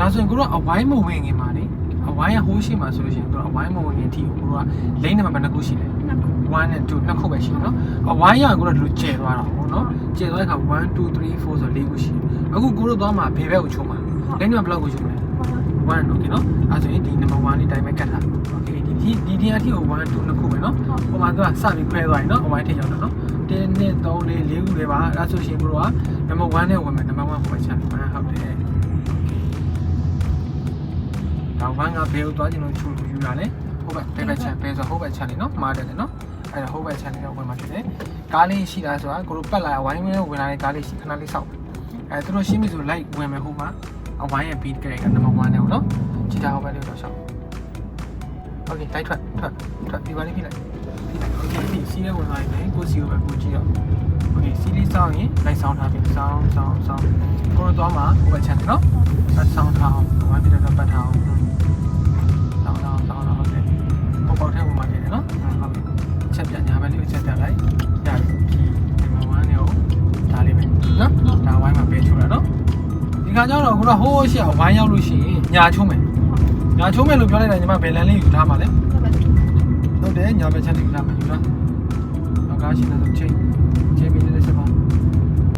ဒါဆိုရင်ကိုတို့အဝိုင်းမဝင်ခင်မှာလေအဝိုင်းရဟိုးရှိမှာဆိုလို့ရှိရင်ကိုတို့အဝိုင်းမဝင်ခင်အထိကိုတို့ကလိမ့်နံပါတ်ဘယ်နှခုရှိလဲ1 and 2နှစ်ခုပဲရှိတယ်နော်အဝိုင်းရကိုတို့ဒီလိုကျဲသွားတာပေါ့နော်ကျဲသွားတဲ့အခါ1 2 3 4ဆို4ခုရှိတယ်အခုကိုတို့သွားမှာဘေဘက်ကိုချုံမှာလိမ့်နံပါတ်ဘယ်လောက်ကိုချုံလဲ1 โอเคနော်အဲဆိုရင်ဒီ number 1လေးတိုင်းပဲကတ်ထားโอเคဒီအထိကို1 2နှစ်ခုပဲနော်ဟိုမှာသူကစပြီးခွဲသွားရင်နော်အဝိုင်းထိရောက်တော့နော်1 2 3 4 4ခုလေးပါအဲဆိုရှင်ကိုတို့က number 1နဲ့ဝင်မယ် number 1ကိုပဲချက်ဟုတ်တယ်ဒါဝမ်းကဘယ်ကိုသွားကျင်လို့ချူယူရလဲဟုတ်ပဲဘယ်ချက်ဘယ်ဆိုဟုတ်ပဲချက်နေနော်မှားတယ်လေနော်အဲ့ဒါဟုတ်ပဲချက်နေတော့ဝင်မှာဖြစ်တယ်ကားလေးရှိတာဆိုတာကိုတို့ပတ်လာဝိုင်းဝင်းဝင်လာတဲ့ကားလေးရှိခဏလေးစောက်အဲသူတို့ရှင်းပြီဆိုလိုက်ဝင်မယ်ဟိုမှာအဝိုင်းရဲ့ beat ကလေးက number 1နဲ့နော်ကြည့်တာဟုတ်ပဲလို့တော့ရှောက်โอเคတိုက်ထွက်ဒီပါလေးပြလိုက်โอเคဒီစီးရဲဝင်လာရင်ကိုစီကိုပဲကိုကြည့်ရโอเคစီးလေးစောင်းရင်လိုက်စောင်းထားပြီစောင်းကိုတို့သွားမှာဟိုပဲချက်နော်အဲစောင်းထားအောင်ဝိုင်းပြတော့ပတ်ထားအောင်ဆောင်းဟုတ်တယ်ပေါက်ထဲမှာနေတယ်နော်ဟုတ်ချက်ပြညာပဲလေးချက်ပြလိုက်ရတယ်ဒီမှာဝမ်းနေအောင်ဒါလေးပဲနော်ဒါဝိုင်းမှာပေးချိုးတာနော်ဒီခါကျတော့ခုနဟိုးရှေ့ဝိုင်းရောက်လို့ရှိရင်ညာချုံးမယ်လို့ပြောလိုက်တာညီမဘယ်လန်လေးယူထားမှာလဲဟုတ်တယ်ညာဘက်ချက်လေးယူထားမှာယူထားတော့ကားရှိတယ်ဆိုချိန်မီလေးစပါ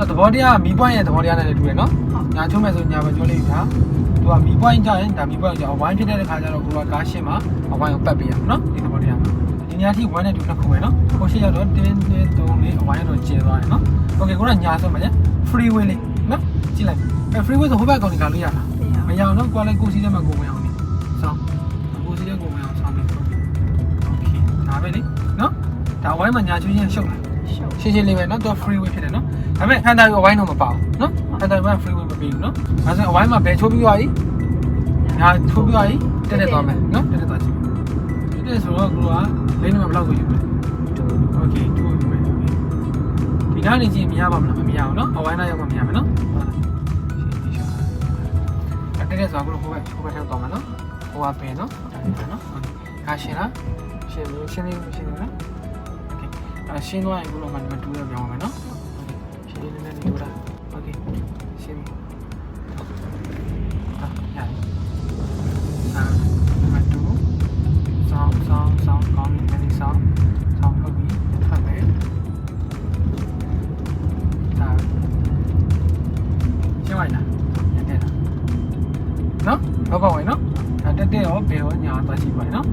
သဘောတရားမီးပွိုင်းရဲ့သဘောတရားနဲ့လည်းတူတယ်နော်ညာချုံးမယ်ဆိုညာဘက်ကျွန်းလေးယူထားသူကမီးပွိုင်းကြရင်ဒါမီးပွိုင်းကြအဝိုင်းဖြစ်တဲ့ခါကျတော့ကိုကကားရှင်းမှာအဝိုင်းကိုပတ်ပေးရမှာနော်ဒီသဘောတရားဒီညာထိ1နဲ့2နှစ်ခုပဲနော်ကိုရှိရောက်တော့1 2 3 4အဝိုင်းတော့ကျဲသွားတယ်နော်โอเคကိုကညာဆုံးမှာည freeway လေးနော်ကြည့်လိုက်အဲ freeway ဆိုဟိုဘက်ကောင်ကြီးကလို့ရတာမရအောင်နော်ကိုကလည်းကိုစီးထဲမှာကိုဝင်အောင်နေစောင်းကိုစီးထဲကိုဝင်အောင်စောင်းနေโอเคဒါပဲလေနော်ဒါအဝိုင်းမှာညာချင်းရှုပ်လာရှင်းလေးပဲနော်သူက freeway ဖြစ်တယ်နော်ဒါပေမဲ့ဟန်တာကအဝိုင်းတော့မပါဘူးနော်ဟန်တာက freeway မပေးဘူးနော်ဒါဆိုအဝိုင်းမှာဘယ်ချိုးပြီးသွားပြီညာချိုးပြီးသွားပြီတက်သွားမယ်နော်တက်သွားချင်တက်ဆိုတော့ကိုကလိမ့်နံပါတ်ဘယ်လောက်ကိုယူမလဲโอเค2ယူမယ်ဒီနားနေချင်းမရပါမလားမရအောင်နော်အဝိုင်းနားရောက်မှမရမယ်နော်အဲ့ဒါဆိုတော့ဟိုဘက်ထဲတော့မှာနော်ဟိုကပင်နော်နော်ခါရှင်းလားရှင်းလို့နော်โอเคရှင်းသွားရင်ကိုတော့မှမတူရပြောင်းမယ်နော်ရှင်းနေနေလို့လားโอเคရှင်းပြီမတူဆောင်းကောင်းနေတယ်ဆောင်းဟုတ်ပြီဖတ်မယ်ဒါရှင်းလိုက်လားတက်တာနော်ဟုတ်ပါဝင်နော်တက်ရောဘယ်ရောညာသွားကြည့်ပါနော်